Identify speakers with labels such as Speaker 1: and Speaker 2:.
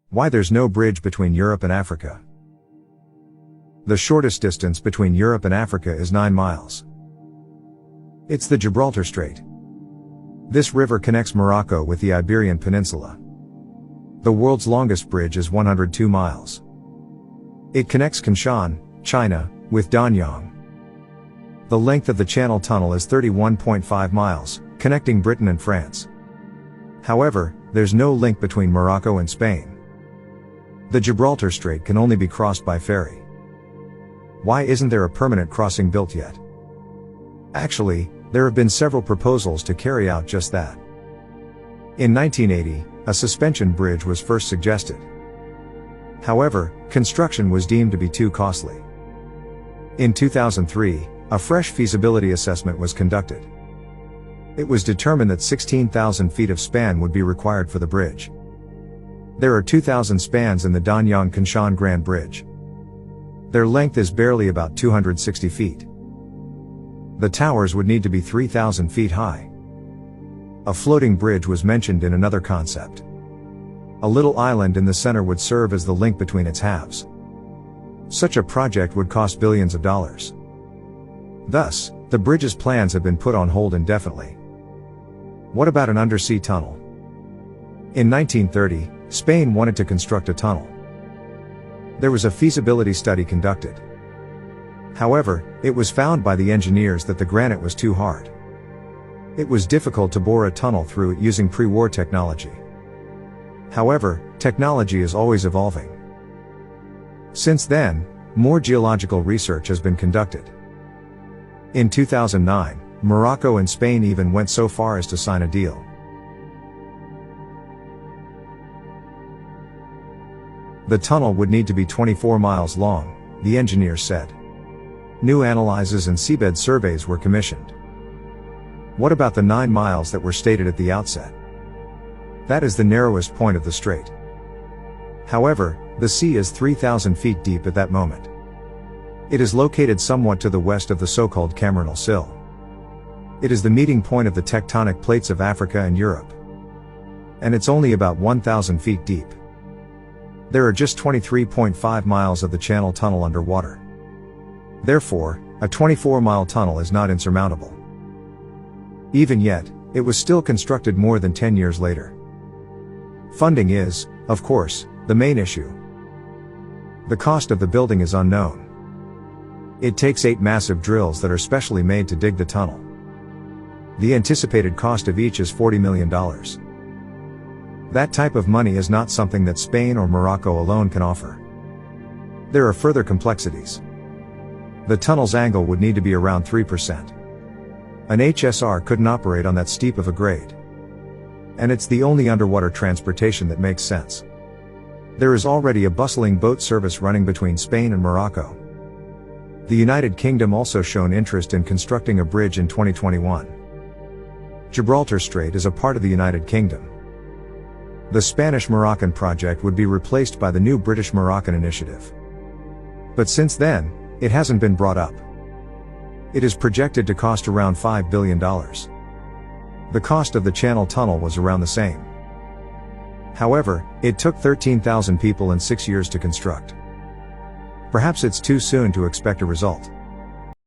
Speaker 1: Why there's no bridge between Europe and Africa. The shortest distance between Europe and Africa is 9 miles. It's the Gibraltar Strait. This river connects Morocco with the Iberian Peninsula. The world's longest bridge is 102 miles. It connects Kunshan, China, with Danyang. The length of the Channel Tunnel is 31.5 miles, connecting Britain and France. However, there's no link between Morocco and Spain. The Gibraltar Strait can only be crossed by ferry. Why isn't there a permanent crossing built yet? Actually, there have been several proposals to carry out just that. In 1980, a suspension bridge was first suggested. However, construction was deemed to be too costly. In 2003, a fresh feasibility assessment was conducted. It was determined that 16,000 feet of span would be required for the bridge. There are 2,000 spans in the Danyang-Kunshan Grand Bridge. Their length is barely about 260 feet. The towers would need to be 3,000 feet high. A floating bridge was mentioned in another concept. A little island in the center would serve as the link between its halves. Such a project would cost billions of dollars. Thus, the bridge's plans have been put on hold indefinitely. What about an undersea tunnel? In 1930, Spain wanted to construct a tunnel. There was a feasibility study conducted. However, it was found by the engineers that the granite was too hard. It was difficult to bore a tunnel through it using pre-war technology. However, technology is always evolving. Since then, more geological research has been conducted. In 2009, Morocco and Spain even went so far as to sign a deal. The tunnel would need to be 24 miles long, the engineers said. New analyses and seabed surveys were commissioned. What about the 9 miles that were stated at the outset? That is the narrowest point of the strait. However, the sea is 3,000 feet deep at that moment. It is located somewhat to the west of the so-called Cameronal Sill. It is the meeting point of the tectonic plates of Africa and Europe. And it's only about 1,000 feet deep. There are just 23.5 miles of the Channel Tunnel underwater. Therefore, a 24-mile tunnel is not insurmountable. Even yet, it was still constructed more than 10 years later. Funding is, of course, the main issue. The cost of the building is unknown. It takes 8 massive drills that are specially made to dig the tunnel. The anticipated cost of each is $40 million. That type of money is not something that Spain or Morocco alone can offer. There are further complexities. The tunnel's angle would need to be around 3%. An HSR couldn't operate on that steep of a grade. And it's the only underwater transportation that makes sense. There is already a bustling boat service running between Spain and Morocco. The United Kingdom also shown interest in constructing a bridge in 2021. Gibraltar Strait is a part of the United Kingdom. The Spanish-Moroccan project would be replaced by the new British-Moroccan initiative. But since then, it hasn't been brought up. It is projected to cost around $5 billion. The cost of the Channel Tunnel was around the same. However, it took 13,000 people and 6 years to construct. Perhaps it's too soon to expect a result.